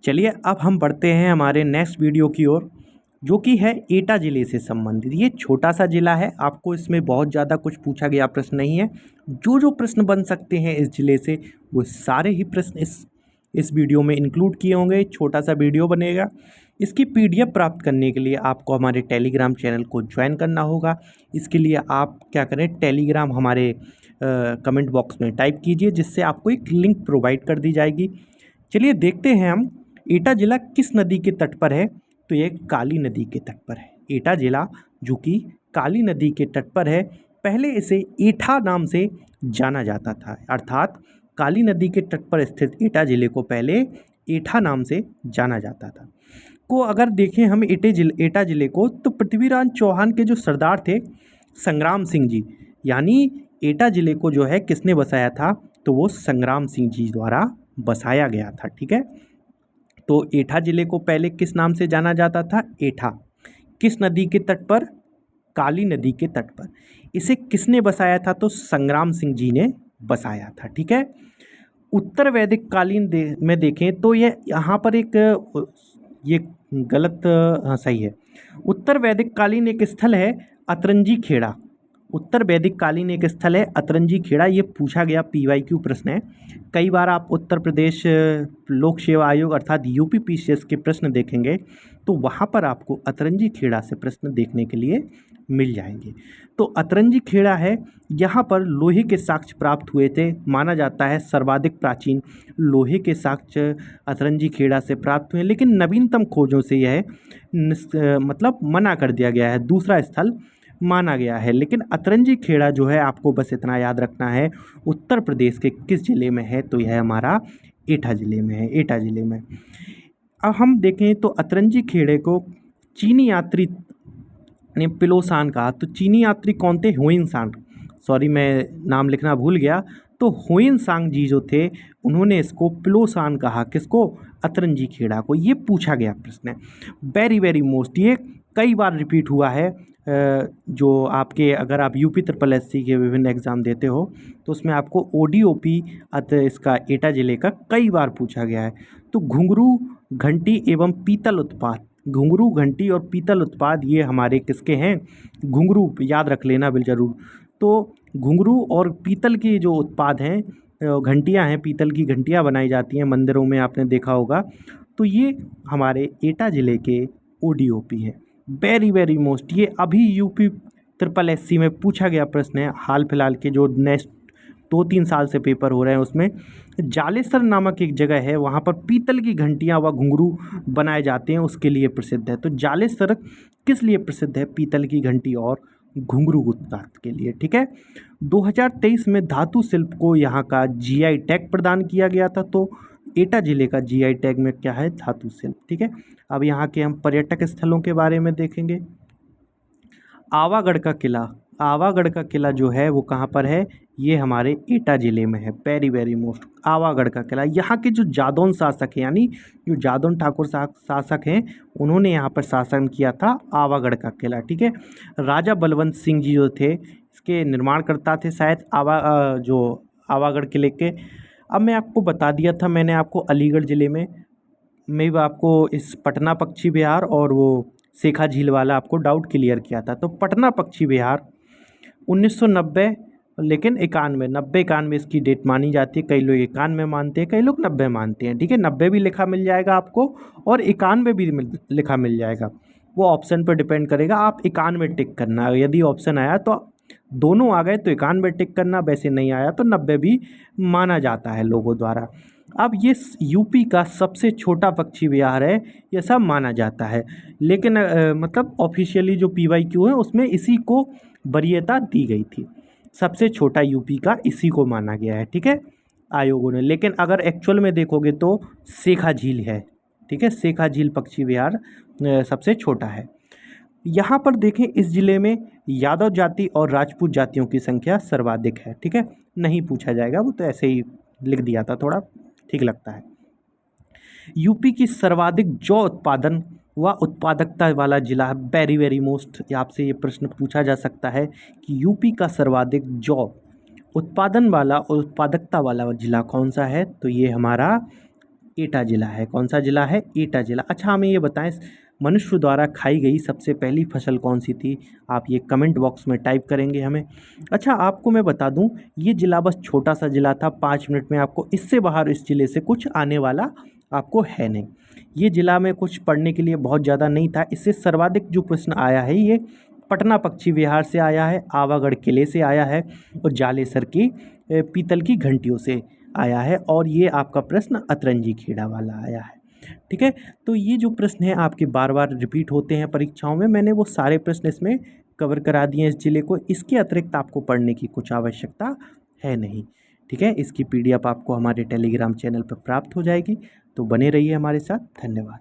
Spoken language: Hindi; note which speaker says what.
Speaker 1: चलिए अब हम बढ़ते हैं हमारे नेक्स्ट वीडियो की ओर, जो कि है एटा ज़िले से संबंधित। ये छोटा सा ज़िला है, आपको इसमें बहुत ज़्यादा कुछ पूछा गया प्रश्न नहीं है। जो जो प्रश्न बन सकते हैं इस ज़िले से वो सारे ही प्रश्न इस वीडियो में इंक्लूड किए होंगे। छोटा सा वीडियो बनेगा। इसकी पीडीएफ प्राप्त करने के लिए आपको हमारे टेलीग्राम चैनल को ज्वाइन करना होगा। इसके लिए आप क्या करें, टेलीग्राम हमारे कमेंट बॉक्स में टाइप कीजिए, जिससे आपको एक लिंक प्रोवाइड कर दी जाएगी। चलिए देखते हैं हम एटा ज़िला किस नदी के तट पर है। तो ये काली नदी के तट पर है। एटा ज़िला जो कि काली नदी के तट पर है, पहले इसे एठा नाम से जाना जाता था। अर्थात काली नदी के तट पर स्थित एटा ज़िले को पहले एठा नाम से जाना जाता था। को अगर देखें हम एटा ज़िले को, तो पृथ्वीराज चौहान के जो सरदार थे संग्राम सिंह जी, यानी एटा ज़िले को जो है किसने बसाया था, तो वो संग्राम सिंह जी द्वारा बसाया गया था। ठीक है, तो एटा ज़िले को पहले किस नाम से जाना जाता था, एठा। किस नदी के तट पर, काली नदी के तट पर। इसे किसने बसाया था, तो संग्राम सिंह जी ने बसाया था। ठीक है, उत्तर वैदिक कालीन में देखें तो ये यहाँ पर एक ये गलत, हाँ सही है। उत्तर वैदिक कालीन एक स्थल है अतरंजी खेड़ा। उत्तर वैदिक कालीन एक स्थल है अतरंजी खेड़ा। ये पूछा गया पीवाईक्यू प्रश्न है। कई बार आप उत्तर प्रदेश लोक सेवा आयोग अर्थात यूपीपीसीएस के प्रश्न देखेंगे तो वहाँ पर आपको अतरंजी खेड़ा से प्रश्न देखने के लिए मिल जाएंगे। तो अतरंजी खेड़ा है, यहाँ पर लोहे के साक्ष्य प्राप्त हुए थे। माना जाता है सर्वाधिक प्राचीन लोहे के साक्ष्य अतरंजी खेड़ा से प्राप्त हुए, लेकिन नवीनतम खोजों से यह मतलब मना कर दिया गया है, दूसरा स्थल माना गया है। लेकिन अतरंजी खेड़ा जो है, आपको बस इतना याद रखना है, उत्तर प्रदेश के किस ज़िले में है, तो यह हमारा एटा ज़िले में है, एटा ज़िले में। अब हम देखें तो अतरंजी खेड़े को चीनी यात्री ने पिलोसान कहा। तो चीनी यात्री कौन थे, हुइनसांग। सॉरी मैं नाम लिखना भूल गया। तो हुइनसांग जी जो थे उन्होंने इसको पिलोसान कहा, किसको, अतरंजी खेड़ा को। ये पूछा गया प्रश्न है, वेरी वेरी मोस्ट। ये कई बार रिपीट हुआ है। जो आपके, अगर आप यूपी ट्रिपल एससी के विभिन्न एग्ज़ाम देते हो तो उसमें आपको ओडीओपी इसका एटा ज़िले का कई बार पूछा गया है। तो घुंघरू, घंटी एवं पीतल उत्पाद, घुंघरू, घंटी और पीतल उत्पाद ये हमारे किसके हैं, घुंघरू, याद रख लेना बिल जरूर। तो घुंघरू और पीतल की जो उत्पाद हैं, घंटियां हैं, पीतल की घंटियां बनाई जाती हैं मंदिरों में, आपने देखा होगा। तो ये हमारे एटा ज़िले के ओडीओपी है। वेरी वेरी मोस्ट, ये अभी यूपी ट्रिपल एससी में पूछा गया प्रश्न है। हाल फिलहाल के जो नेक्स्ट 2-3 साल से पेपर हो रहे हैं उसमें जालेसर नामक एक जगह है, वहाँ पर पीतल की घंटियाँ व घुंघरू बनाए जाते हैं, उसके लिए प्रसिद्ध है। तो जालेसर किस लिए प्रसिद्ध है, पीतल की घंटी और घुंघरू उत्पाद के लिए। ठीक है, 2023 में धातु शिल्प को यहाँ का जीआई टैग प्रदान किया गया था। तो एटा ज़िले का जीआई टैग में क्या है, धातु शिल्प। ठीक है, अब यहाँ के हम पर्यटक स्थलों के बारे में देखेंगे। आवागढ़ का किला, आवागढ़ का किला जो है वो कहाँ पर है, ये हमारे एटा ज़िले में है। वेरी वेरी मोस्ट, आवागढ़ का किला। यहाँ के जो जादौन शासक हैं, यानी जो जादौन ठाकुर शासक हैं, उन्होंने यहाँ पर शासन किया था आवागढ़ का किला। ठीक है, राजा बलवंत सिंह जी जो थे इसके निर्माणकर्ता थे शायद, जो आवागढ़ किले के। अब मैं आपको बता दिया था मैंने आपको, अलीगढ़ ज़िले में मैं भी आपको इस पटना पक्षी विहार और वो शेखा झील वाला आपको डाउट क्लियर किया था। तो पटना पक्षी विहार 1990, लेकिन 91, 90-91 इसकी डेट मानी जाती है। कई लोग 91 मानते हैं, कई लोग 90 मानते हैं। ठीक है, 90 भी लिखा मिल जाएगा आपको और 91 भी लिखा मिल जाएगा, वो ऑप्शन पर डिपेंड करेगा। आप 91 टिक करना, यदि ऑप्शन आया तो दोनों आ गए तो 91 टिक करना, वैसे नहीं आया तो 90 भी माना जाता है लोगों द्वारा। अब ये यूपी का सबसे छोटा पक्षी विहार है, ये सब माना जाता है। लेकिन मतलब ऑफिशियली जो पीवाईक्यू है उसमें इसी को वरीयता दी गई थी, सबसे छोटा यूपी का इसी को माना गया है। ठीक है, आयोगों ने। लेकिन अगर एक्चुअल में देखोगे तो शेखा झील है। ठीक है, शेखा झील पक्षी विहार सबसे छोटा है। यहाँ पर देखें, इस ज़िले में यादव जाति और राजपूत जातियों की संख्या सर्वाधिक है। ठीक है, नहीं पूछा जाएगा, वो तो ऐसे ही लिख दिया था, थोड़ा ठीक लगता है। यूपी की सर्वाधिक जौ उत्पादन व उत्पादकता वाला जिला है। वेरी वेरी मोस्ट, आपसे ये प्रश्न पूछा जा सकता है कि यूपी का सर्वाधिक जौ उत्पादन वाला और उत्पादकता वाला जिला कौन सा है, तो ये हमारा एटा जिला है। कौन सा जिला है? एटा जिला। अच्छा, हमें ये बताएं, मनुष्य द्वारा खाई गई सबसे पहली फसल कौन सी थी? आप ये कमेंट बॉक्स में टाइप करेंगे हमें। अच्छा, आपको मैं बता दूं, ये ज़िला बस छोटा सा ज़िला था, 5 मिनट में आपको इससे बाहर इस ज़िले से कुछ आने वाला आपको है नहीं। ये ज़िला में कुछ पढ़ने के लिए बहुत ज़्यादा नहीं था। इससे सर्वाधिक जो प्रश्न आया है ये पटना पक्षी विहार से आया है, आवागढ़ किले से आया है और जालेसर की पीतल की घंटियों से आया है, और ये आपका प्रश्न अतरंजी खेड़ा वाला आया है। ठीक है, तो ये जो प्रश्न हैं आपके बार बार रिपीट होते हैं परीक्षाओं में, मैंने वो सारे प्रश्न इसमें कवर करा दिए हैं इस जिले को। इसके अतिरिक्त आपको पढ़ने की कुछ आवश्यकता है नहीं। ठीक है, इसकी PDF आपको हमारे टेलीग्राम चैनल पर प्राप्त हो जाएगी। तो बने रहिए हमारे साथ। धन्यवाद।